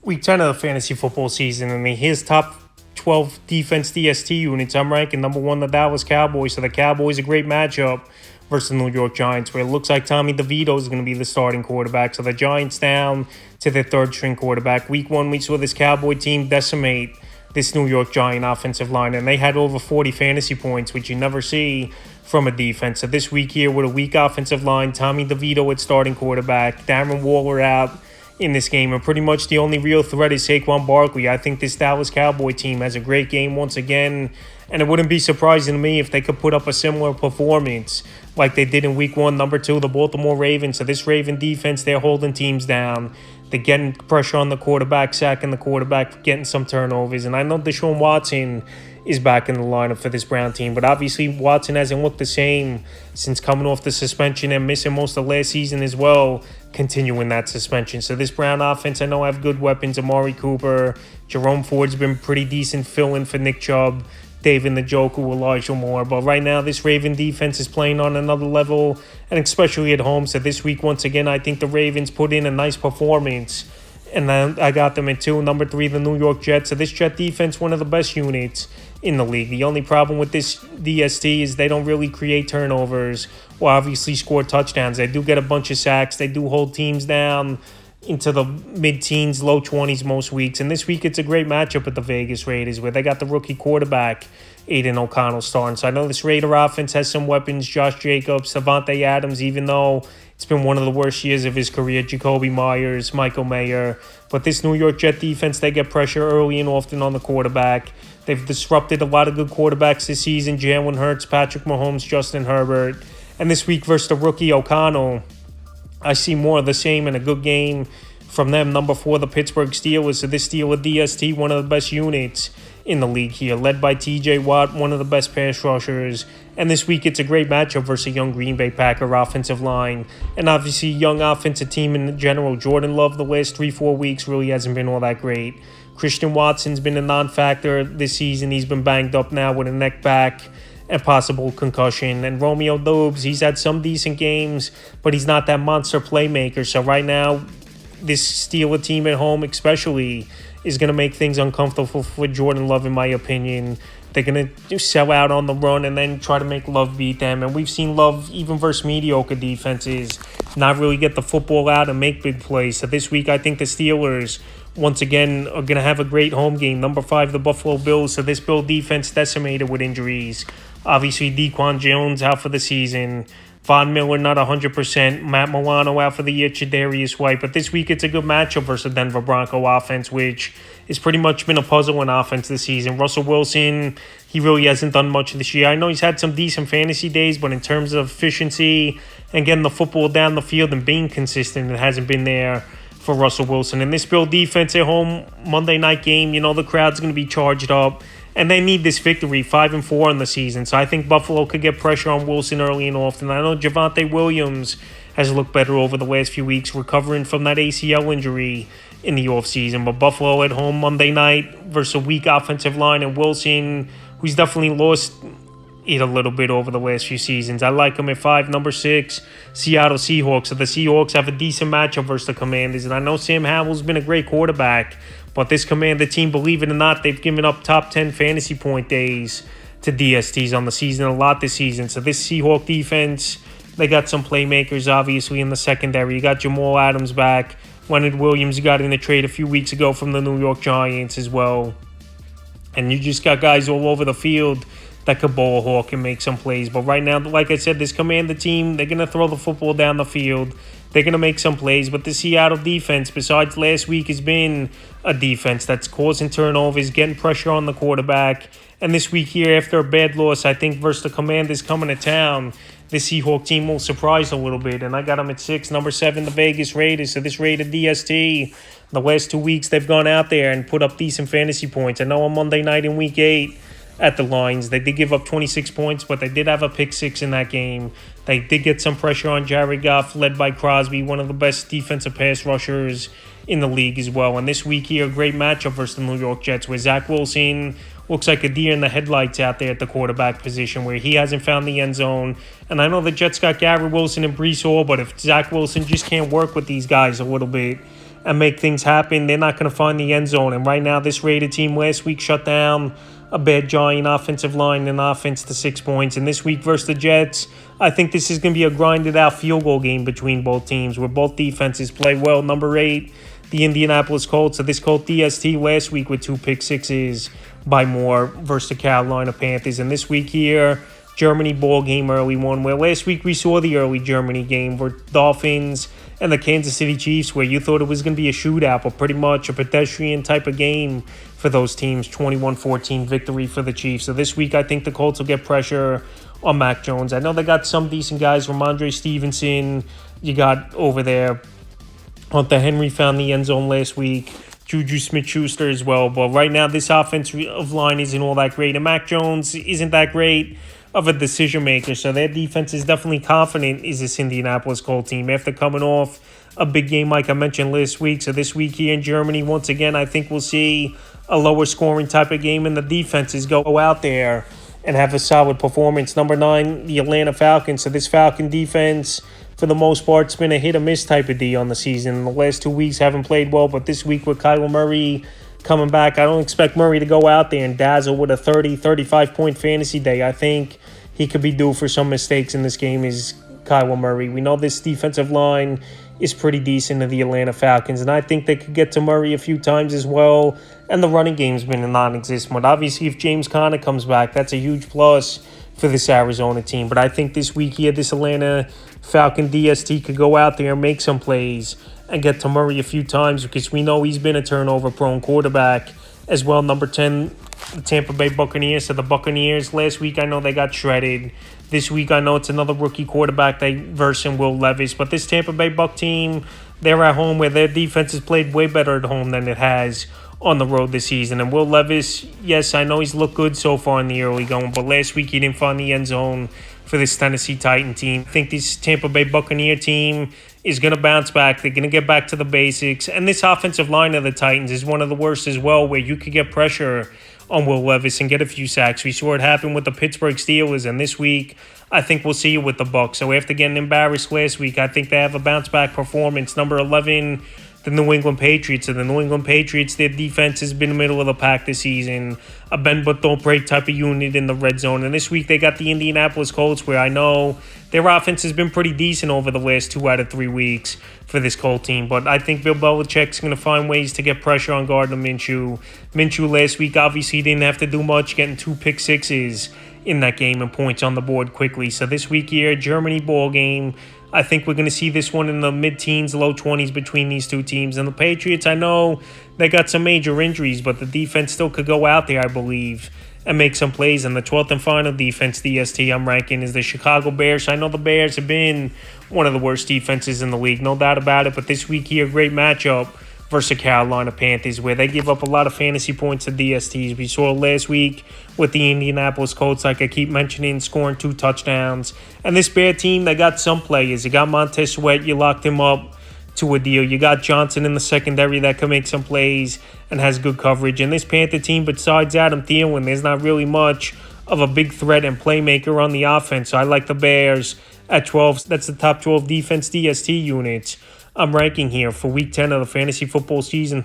Week 10 of the fantasy football season, and here's top 12 defense DST units. I'm ranking number one the Dallas Cowboys. So the Cowboys a great matchup versus the New York Giants, where it looks like Tommy DeVito is going to be the starting quarterback. So the Giants down to their third string quarterback. Week 1, we saw this Cowboy team decimate this New York Giant offensive line, and they had over 40 fantasy points, which you never see from a defense. So this week here with a weak offensive line, Tommy DeVito at starting quarterback, Darren Waller out in this game, and pretty much the only real threat is Saquon Barkley. I think this Dallas Cowboy team has a great game once again, and it wouldn't be surprising to me if they could put up a similar performance like they did in Week 1. Number 2, the Baltimore Ravens. So this Raven defense, they're holding teams down. They're getting pressure on the quarterback, sacking the quarterback, getting some turnovers. And I know Deshaun Watson is back in the lineup for this Brown team, but obviously Watson hasn't looked the same since coming off the suspension and missing most of last season as well, continuing that suspension. So this Brown offense, I know, have good weapons. Amari Cooper, Jerome Ford's been pretty decent fill-in for Nick Chubb, David Njoku, Elijah Moore. But right now, this Raven defense is playing on another level, and especially at home. So this week, once again, I think the Ravens put in a nice performance, and then I got them at 2. Number 3, the New York Jets. So this Jet defense, one of the best units in the league. The only problem with this DST is they don't really create turnovers or obviously score touchdowns. They do get a bunch of sacks. They do hold teams down into the mid-teens, low 20s most weeks. And this week, it's a great matchup with the Vegas Raiders, where they got the rookie quarterback, Aiden O'Connell, starting. So I know this Raider offense has some weapons. Josh Jacobs, Davante Adams, even though it's been one of the worst years of his career, Jacoby Myers, Michael Mayer. But this New York Jet defense, they get pressure early and often on the quarterback. They've disrupted a lot of good quarterbacks this season: Jalen Hurts, Patrick Mahomes, Justin Herbert. And this week versus the rookie O'Connell, I see more of the same in a good game from them. Number 4, the Pittsburgh Steelers. So this Steeler DST, one of the best units in the league here, led by TJ Watt, one of the best pass rushers. And this week, it's a great matchup versus a young Green Bay Packer offensive line. And obviously, young offensive team in general. Jordan Love, the last 3-4 weeks, really hasn't been all that great. Christian Watson's been a non-factor this season. He's been banged up now with a neck back and possible concussion. And Romeo Doubs, he's had some decent games, but he's not that monster playmaker. So right now, this Steeler team at home especially is going to make things uncomfortable for Jordan Love, in my opinion. They're going to sell out on the run and then try to make Love beat them. And we've seen Love, even versus mediocre defenses, not really get the football out and make big plays. So this week, I think the Steelers, once again, are going to have a great home game. Number 5, the Buffalo Bills. So this Bill defense decimated with injuries. Obviously, Dequan Jones out for the season. Von Miller not 100%. Matt Milano out for the year. Tre'Davious White. But this week, it's a good matchup versus the Denver Bronco offense, which has pretty much been a puzzle in offense this season. Russell Wilson, he really hasn't done much this year. I know he's had some decent fantasy days, but in terms of efficiency and getting the football down the field and being consistent, it hasn't been there for Russell Wilson. And this Bill defense at home, Monday night game, you know, the crowd's going to be charged up, and they need this victory, 5-4 in the season. So I think Buffalo could get pressure on Wilson early and often. I know Javonte Williams has looked better over the last few weeks, recovering from that ACL injury in the offseason. But Buffalo at home Monday night versus a weak offensive line, and Wilson, who's definitely lost it a little bit over the last few seasons. I like him at 5. Number 6, Seattle Seahawks. So the Seahawks have a decent matchup versus the Commanders. And I know Sam Howell's been a great quarterback, but this Commander team, believe it or not, they've given up top 10 fantasy point days to DSTs on the season a lot this season. So this Seahawk defense, they got some playmakers, obviously, in the secondary. You got Jamal Adams back. Leonard Williams, you got in a trade a few weeks ago from the New York Giants as well. And you just got guys all over the field that could bowl a hawk and make some plays. But right now, like I said, this Commander team, they're going to throw the football down the field. They're going to make some plays. But the Seattle defense, besides last week, has been a defense that's causing turnovers, getting pressure on the quarterback. And this week here, after a bad loss, I think versus the Commanders coming to town, the Seahawk team will surprise a little bit. And I got them at 6. Number 7, the Vegas Raiders. So this Raider DST, the last 2 weeks, they've gone out there and put up decent fantasy points. I know on Monday night in Week 8, at the Lions, they did give up 26 points, but they did have a pick 6 in that game. They did get some pressure on Jared Goff, led by Crosby, one of the best defensive pass rushers in the league as well. And this week here, a great matchup versus the New York Jets, where Zach Wilson looks like a deer in the headlights out there at the quarterback position, where he hasn't found the end zone. And I know the Jets got Garrett Wilson and Breece Hall, but if Zach Wilson just can't work with these guys a little bit, and make things happen, they're not going to find the end zone. And right now, this Raider team last week shut down a bad Giant offensive line and offense to 6 points. And this week versus the Jets, I think this is going to be a grinded out field goal game between both teams where both defenses play well. Number 8, the Indianapolis Colts. So this Colt DST last week with 2 pick sixes by Moore versus the Carolina Panthers. And this week here, Germany ball game early one, where last week we saw the early Germany game where Dolphins and the Kansas City Chiefs, where you thought it was going to be a shootout, but pretty much a pedestrian type of game for those teams. 21-14 victory for the Chiefs. So this week I think the Colts will get pressure on Mac Jones. I know they got some decent guys. Ramondre Stevenson, you got over there. Hunter Henry found the end zone last week. Juju Smith-Schuster as well. But right now this offensive line isn't all that great. And Mac Jones isn't that great of a decision maker. So their defense is definitely confident is this Indianapolis Colts team after coming off a big game like I mentioned last week. So this week here in Germany, once again, I think we'll see a lower scoring type of game and the defenses go out there and have a solid performance. Number 9, the Atlanta Falcons. So this Falcon defense, for the most part, it's been a hit or miss type of D on the season. The last 2 weeks haven't played well, but this week with Kyler Murray coming back, I don't expect Murray to go out there and dazzle with a 30, 35-point fantasy day. I think he could be due for some mistakes in this game is Kyler Murray. We know this defensive line is pretty decent of the Atlanta Falcons, and I think they could get to Murray a few times as well, and the running game's been a non-existent. But obviously, if James Conner comes back, that's a huge plus for this Arizona team. But I think this week here, this Atlanta Falcon DST could go out there and make some plays and get to Murray a few times because we know he's been a turnover-prone quarterback as well. Number 10, the Tampa Bay Buccaneers. So the Buccaneers, last week I know they got shredded. This week I know it's another rookie quarterback they versus Will Levis. But this Tampa Bay Buc team, they're at home where their defense has played way better at home than it has on the road this season. And Will Levis, yes, I know he's looked good so far in the early going, but last week he didn't find the end zone for this Tennessee Titan team. I think this Tampa Bay Buccaneer team is going to bounce back. They're going to get back to the basics. And this offensive line of the Titans is one of the worst as well, where you could get pressure on Will Levis and get a few sacks. We saw it happen with the Pittsburgh Steelers, and this week I think we'll see it with the Bucs. So after getting embarrassed last week, I think they have a bounce-back performance. Number 11, the New England Patriots. And the New England Patriots, their defense has been middle of the pack this season. A bend-but-don't-break type of unit in the red zone. And this week they got the Indianapolis Colts, where I know their offense has been pretty decent over the last 2 out of 3 weeks for this Colt team. But I think Bill Belichick's going to find ways to get pressure on Gardner Minshew. Minshew last week obviously didn't have to do much, getting 2 pick sixes in that game and points on the board quickly. So this week here, Germany ball game. I think we're going to see this one in the mid-teens, low 20s between these two teams. And the Patriots, I know they got some major injuries, but the defense still could go out there, I believe, and make some plays. And the 12th and final defense, DST, I'm ranking is the Chicago Bears. I know the Bears have been one of the worst defenses in the league, no doubt about it. But this week here, great matchup versus the Carolina Panthers, where they give up a lot of fantasy points to DSTs. We saw last week with the Indianapolis Colts, like I keep mentioning, scoring 2 touchdowns. And this Bear team, they got some players. You got Montez Sweat, you locked him up to a deal. You got Johnson in the secondary that can make some plays and has good coverage. And this Panther team, besides Adam Thielen, there's not really much of a big threat and playmaker on the offense. So I like the Bears at 12. That's the top 12 defense DST units I'm ranking here for Week 10 of the fantasy football season.